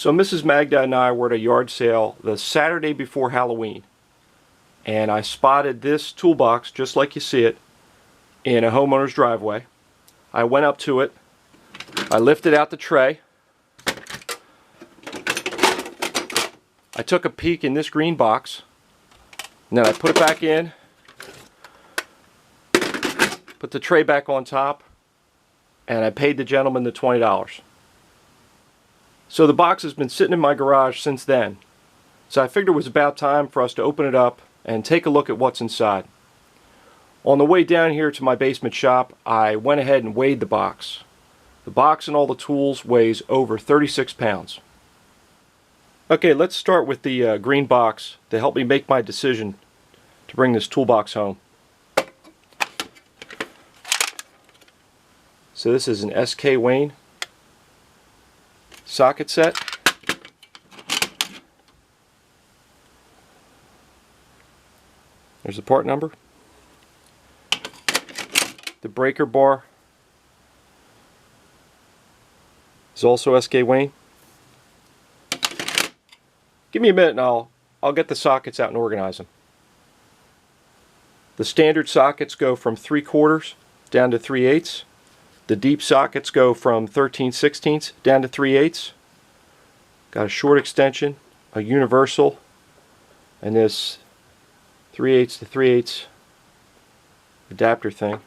So Mrs. Magda and I were at a yard sale the Saturday before Halloween, and I spotted this toolbox just like you see it in a homeowner's driveway. I went up to it, I lifted out the tray, I took a peek in this green box, and then I put it back in, put the tray back on top, and I paid the gentleman the $20. So the box has been sitting in my garage since then. So I figured it was about time for us to open it up and take a look at what's inside. On the way down here to my basement shop, I went ahead and weighed the box. The box and all the tools weighs over 36 pounds. Okay, let's start with the green box to help me make my decision to bring this toolbox home. So this is an SK Wayne socket set. There's the part number. The breaker bar is also SK Wayne. Give me a minute and I'll get the sockets out and organize them. The standard sockets go from 3/4 down to 3/8. The deep sockets go from 13/16 down to 3/8. Got a short extension, a universal, and this 3/8 to 3/8 adapter thing.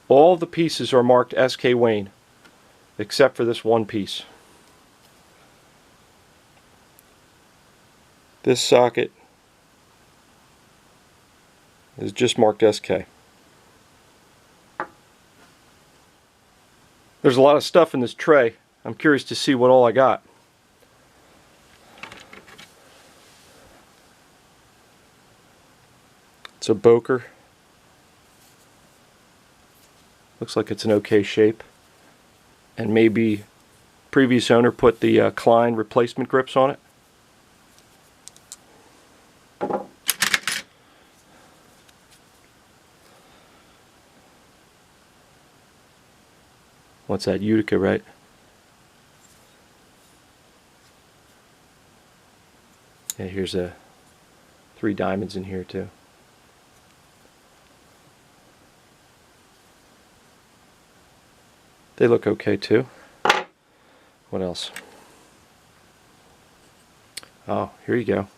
All the pieces are marked SK Wayne, except for this one piece. This socket is just marked SK. There's a lot of stuff in this tray. I'm curious to see what all I got. It's a Boker. Looks like it's an okay shape. And maybe previous owner put the Klein replacement grips on it. What's that, Utica, right? Yeah, here's 3 diamonds in here too. They look okay too. What else? Oh, here you go.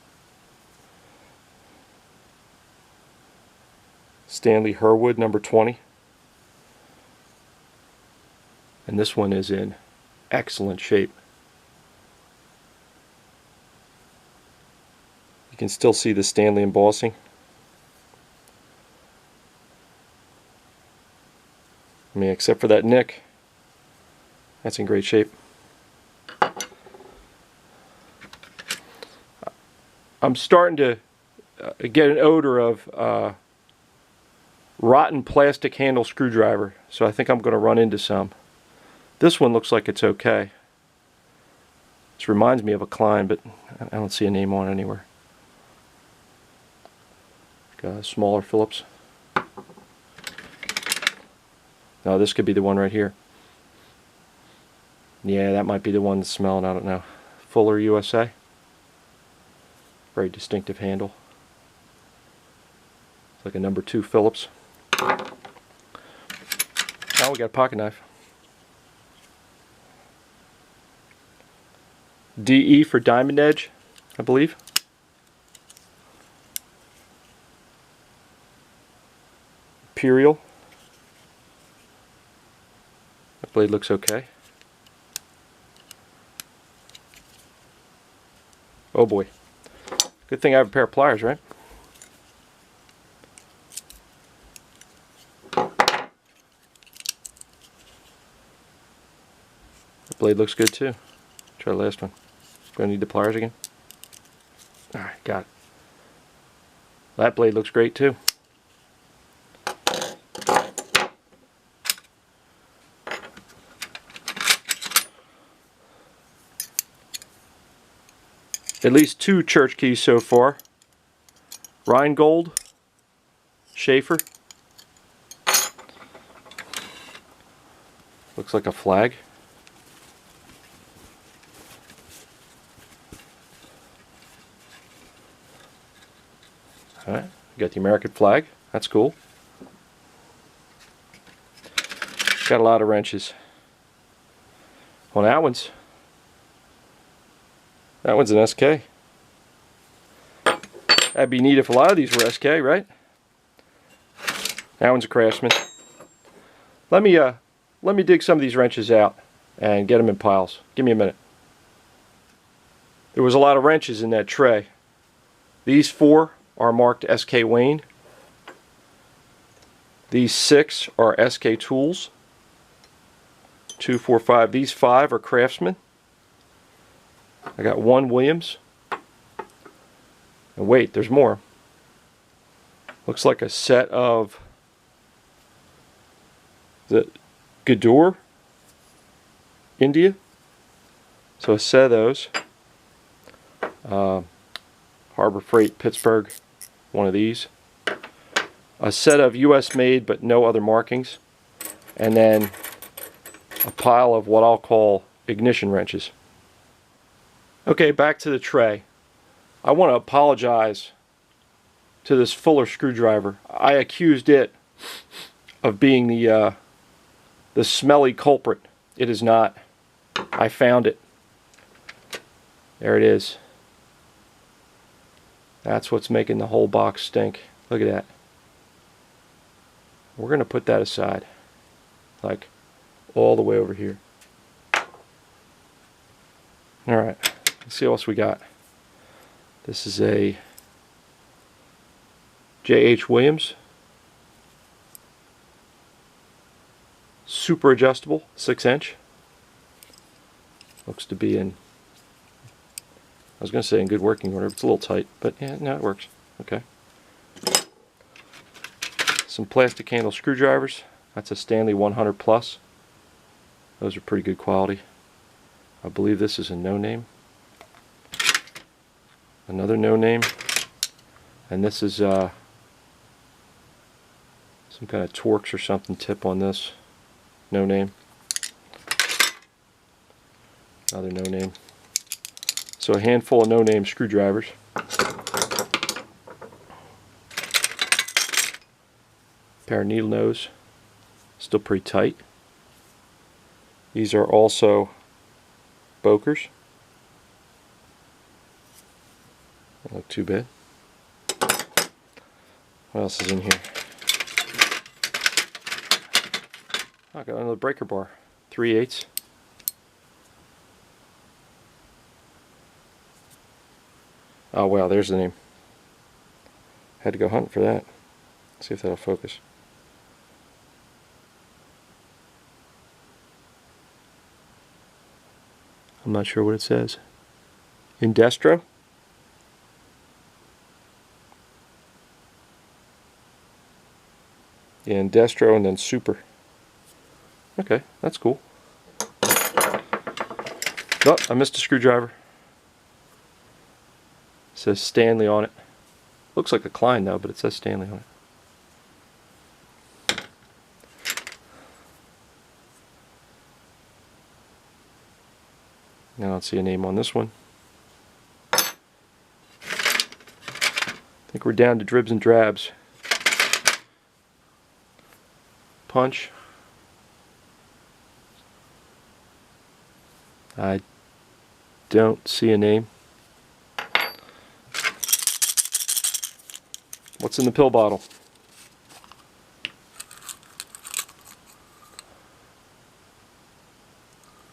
Stanley Herwood number 20. And this one is in excellent shape. You can still see the Stanley embossing. I mean, except for that nick, that's in great shape. I'm starting to get an odor of rotten plastic handle screwdriver, so I think I'm going to run into some. This one looks like it's okay. This reminds me of a Klein, but I don't see a name on it anywhere. Got a smaller Phillips. No, this could be the one right here. Yeah, that might be the one that's smelling, I don't know. Fuller USA. Very distinctive handle. It's like a number 2 Phillips. Oh, we got a pocket knife. DE for Diamond Edge, I believe. Imperial. That blade looks okay. Oh boy. Good thing I have a pair of pliers, right? The blade looks good too. Try the last one. Gonna need the pliers again. Alright, got it. That blade looks great too. At least 2 church keys so far. Rheingold, Schaefer. Looks like a flag. You got the American flag. That's cool. Got a lot of wrenches. Well, that one's an SK. That'd be neat if a lot of these were SK, right? That one's a Craftsman. Let me dig some of these wrenches out and get them in piles. Give me a minute. There was a lot of wrenches in that tray. These 4 are marked SK Wayne. These 6 are SK Tools. 2, 4, 5. These 5 are Craftsman. I got 1 Williams. And wait, there's more. Looks like a set of the Gadur, India. So a set of those. Harbor Freight, Pittsburgh, one of these. A set of US made but no other markings. And then a pile of what I'll call ignition wrenches. Okay, back to the tray. I want to apologize to this Fuller screwdriver. I accused it of being the smelly culprit. It is not. I found it. There it is. That's what's making the whole box stink. Look at that. We're going to put that aside. Like all the way over here. Alright, let's see what else we got. This is a J.H. Williams. Super adjustable, 6-inch. Looks to be in, I was going to say in good working order, but it's a little tight. But yeah, no, it works. Okay. Some plastic handle screwdrivers. That's a Stanley 100 Plus. Those are pretty good quality. I believe this is a no-name. Another no-name. And this is some kind of Torx or something tip on this. No-name. Another no-name. So a handful of no-name screwdrivers. Pair of needle nose. Still pretty tight. These are also Bokers. Don't look too bad. What else is in here? I got another breaker bar. 3/8. Oh wow, there's the name. Had to go hunting for that. See if that'll focus. I'm not sure what it says. Indestro? Yeah, Indestro and then Super. Okay, that's cool. Oh, I missed a screwdriver. It says Stanley on it. Looks like a Klein though, but it says Stanley on it. I don't see a name on this one. I think we're down to dribs and drabs. Punch. I don't see a name. What's in the pill bottle?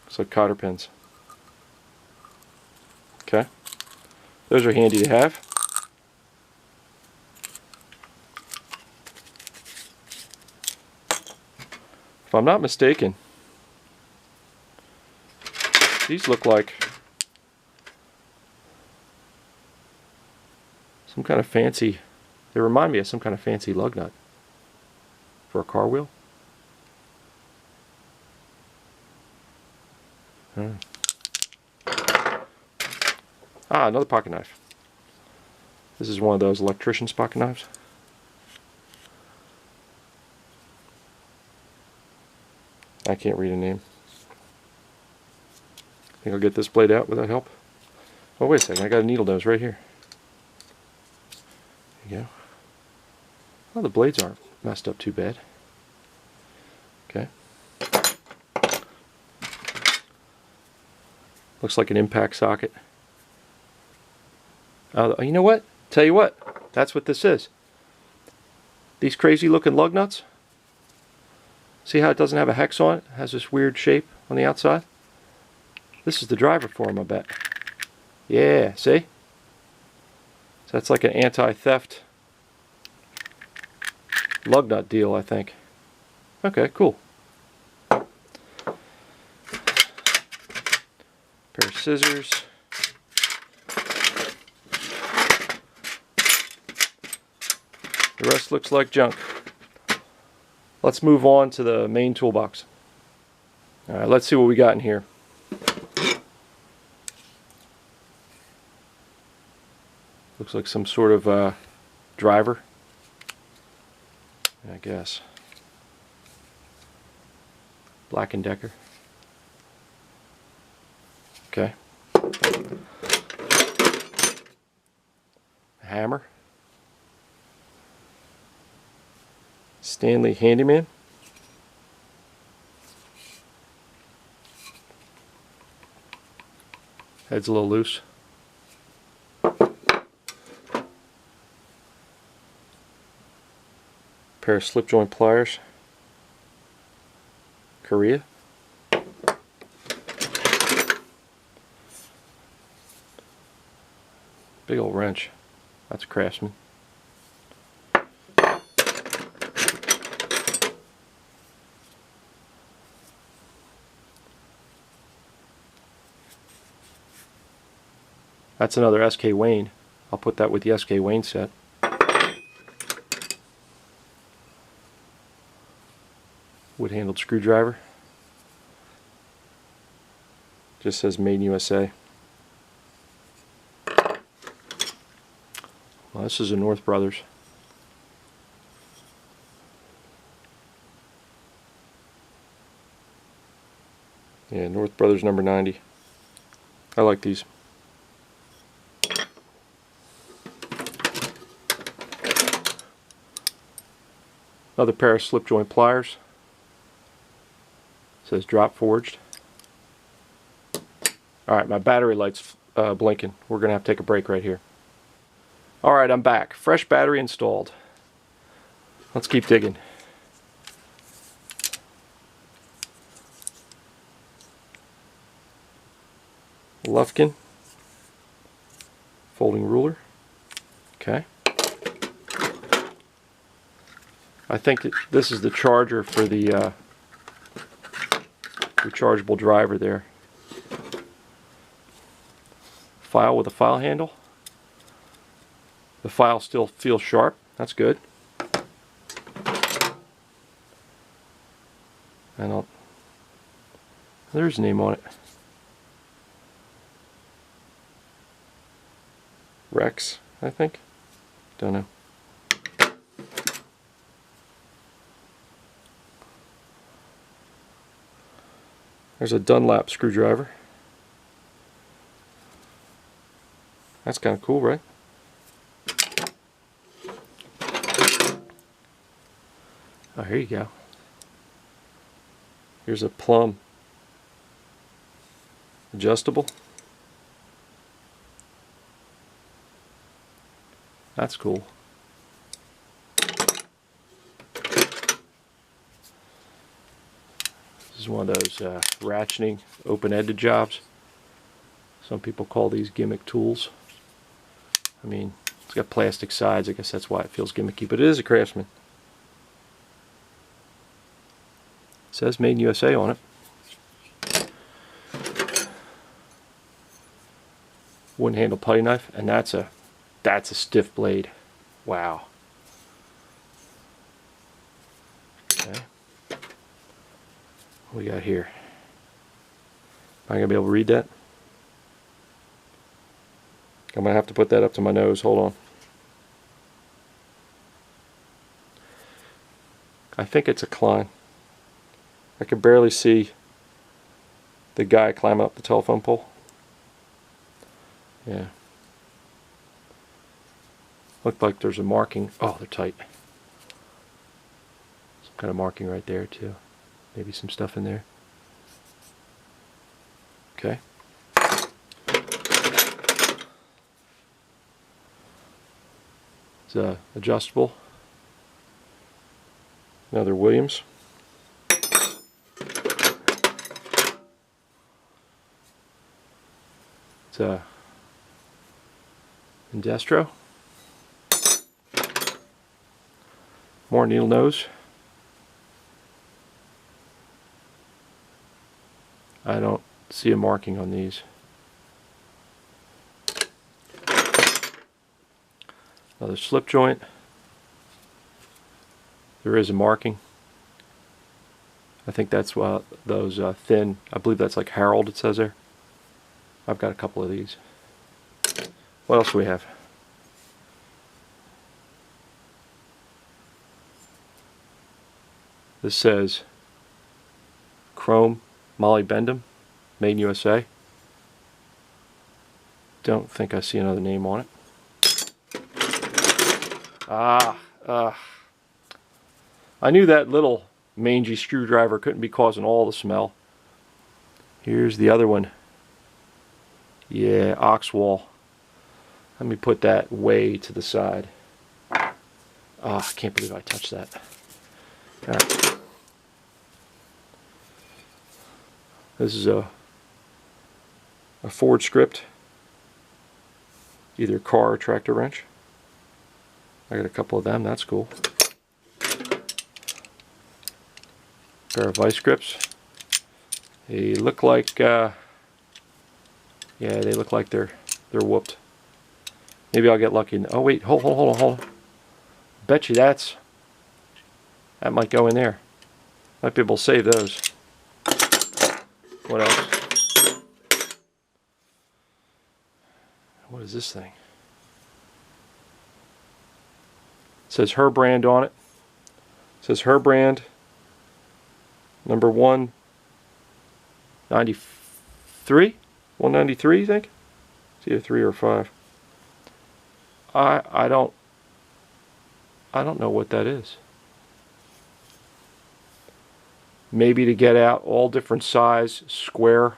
Looks like cotter pins. Okay. Those are handy to have. If I'm not mistaken, these look like some kind of fancy, they remind me of some kind of fancy lug nut for a car wheel. Ah, another pocket knife. This is one of those electrician's pocket knives. I can't read a name. I think I'll get this blade out without help. Oh, wait a second. I got a needle nose right here. There you go. Well, the blades aren't messed up too bad. Okay. Looks like an impact socket. You know what? Tell you what, that's what this is. These crazy looking lug nuts. See how it doesn't have a hex on it? It has this weird shape on the outside. This is the driver for them, I bet. Yeah, see? So that's like an anti-theft lug nut deal, I think. Okay, cool. Pair of scissors. The rest looks like junk. Let's move on to the main toolbox. Alright, let's see what we got in here. Looks like some sort of driver, I guess. Black & Decker. Okay. A hammer. Stanley Handyman. Head's a little loose. Pair of slip joint pliers. Korea. Big old wrench. That's a Craftsman. That's another SK Wayne. I'll put that with the SK Wayne set. Wood-handled screwdriver. Just says Made in USA. Well, this is a North Brothers. Yeah, North Brothers number 90. I like these. Another pair of slip joint pliers. It says drop forged. Alright, my battery light's blinking. We're going to have to take a break right here. Alright, I'm back. Fresh battery installed. Let's keep digging. Lufkin. Folding ruler. Okay. I think that this is the charger for the rechargeable driver there. File with a file handle. The file still feels sharp. That's good. And there's a name on it. Rex, I think. Don't know. There's a Dunlap screwdriver. That's kind of cool, right? Oh, here you go. Here's a plumb adjustable. That's cool. This is one of those ratcheting open-ended jobs. Some people call these gimmick tools. I mean, it's got plastic sides. I guess that's why it feels gimmicky, but it is a Craftsman. It says Made in USA on it. Wooden handle putty knife, and that's a stiff blade. Wow. Okay. What we got here? Am I gonna be able to read that? I'm gonna have to put that up to my nose. Hold on. I think it's a Klein. I can barely see the guy climbing up the telephone pole. Yeah. Looked like there's a marking. Oh, they're tight. Got a marking right there too. Maybe some stuff in there. Okay. It's adjustable. Another Williams. It's a Indestro. More needle nose. I don't see a marking on these. Another slip joint. There is a marking. I think that's those thin, I believe that's like Harold it says there. I've got a couple of these. What else do we have? This says Chrome Molybdenum, made in USA. Don't think I see another name on it. I knew that little mangy screwdriver couldn't be causing all the smell. Here's the other one. Yeah, Oxwall. Let me put that way to the side. I can't believe I touched that. All right. This is a Ford script, either car or tractor wrench. I got a couple of them, that's cool. Pair of vice grips. They look like, yeah, they look like they're whooped. Maybe I'll get lucky. Oh wait, hold on. Bet you that might go in there. Might be able to save those. What else? What is this thing? It says her brand on it. It says her brand. Number 193? 193, you think? It's either 3 or 5. I don't know what that is. Maybe to get out all different size square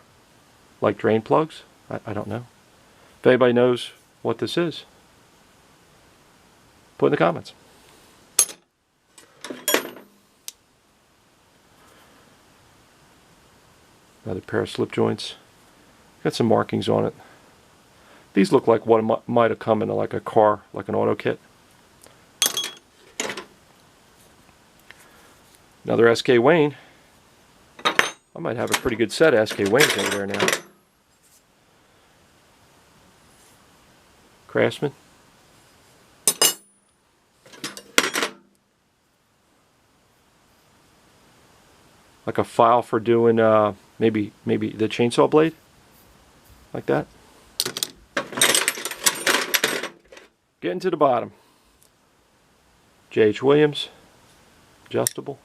like drain plugs? I don't know. If anybody knows what this is, put in the comments. Another pair of slip joints. Got some markings on it. These look like what might have come in like a car, like an auto kit. Another SK Wayne. I might have a pretty good set of SK Waynes over there now. Craftsman. Like a file for doing maybe the chainsaw blade, like that. Getting to the bottom. J.H. Williams, adjustable.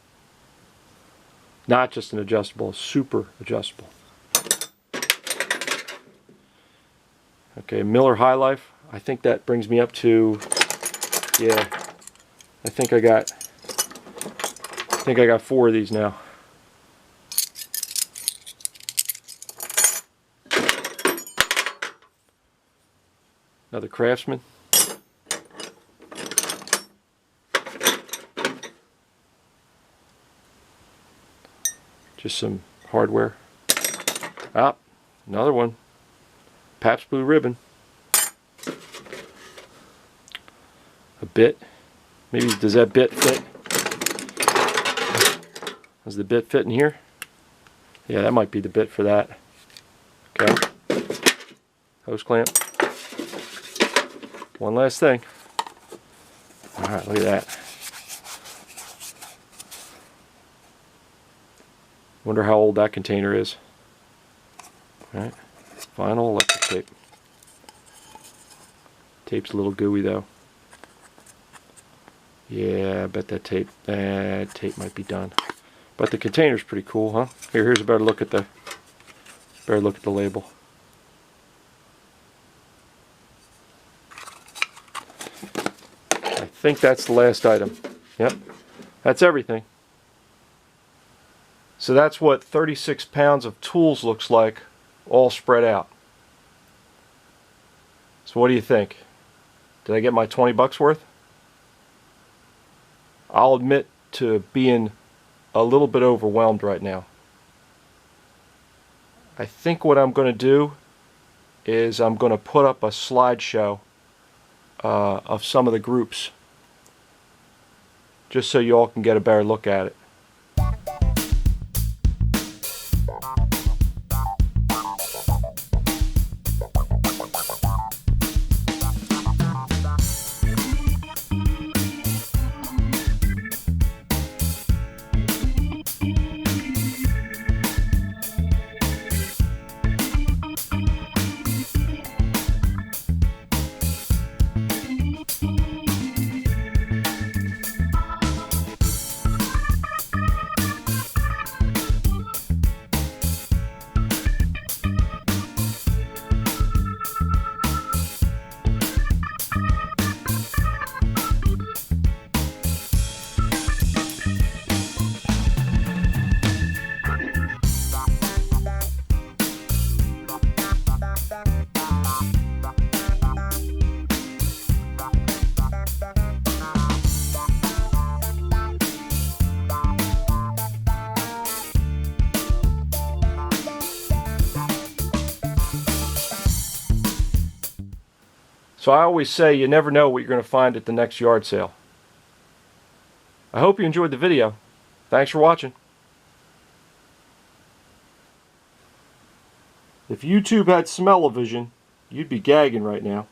Not just an adjustable, super adjustable. Okay, Miller High Life. I think that brings me up to, yeah, I think I got 4 of these now. Another Craftsman. Just some hardware. Another one. Pabst Blue Ribbon. A bit. Maybe, does that bit fit? Does the bit fit in here? Yeah, that might be the bit for that. Okay. Hose clamp. One last thing. Alright, look at that. Wonder how old that container is. Alright. Vinyl electric tape. Tape's a little gooey though. Yeah, I bet that tape might be done. But the container's pretty cool, huh? Here's a better look at the label. I think that's the last item. Yep. That's everything. So that's what 36 pounds of tools looks like, all spread out. So what do you think? Did I get my 20 bucks worth? I'll admit to being a little bit overwhelmed right now. I think what I'm going to do is I'm going to put up a slideshow of some of the groups, just so you all can get a better look at it. So I always say you never know what you're going to find at the next yard sale. I hope you enjoyed the video. Thanks for watching. If YouTube had smell-o-vision, you'd be gagging right now.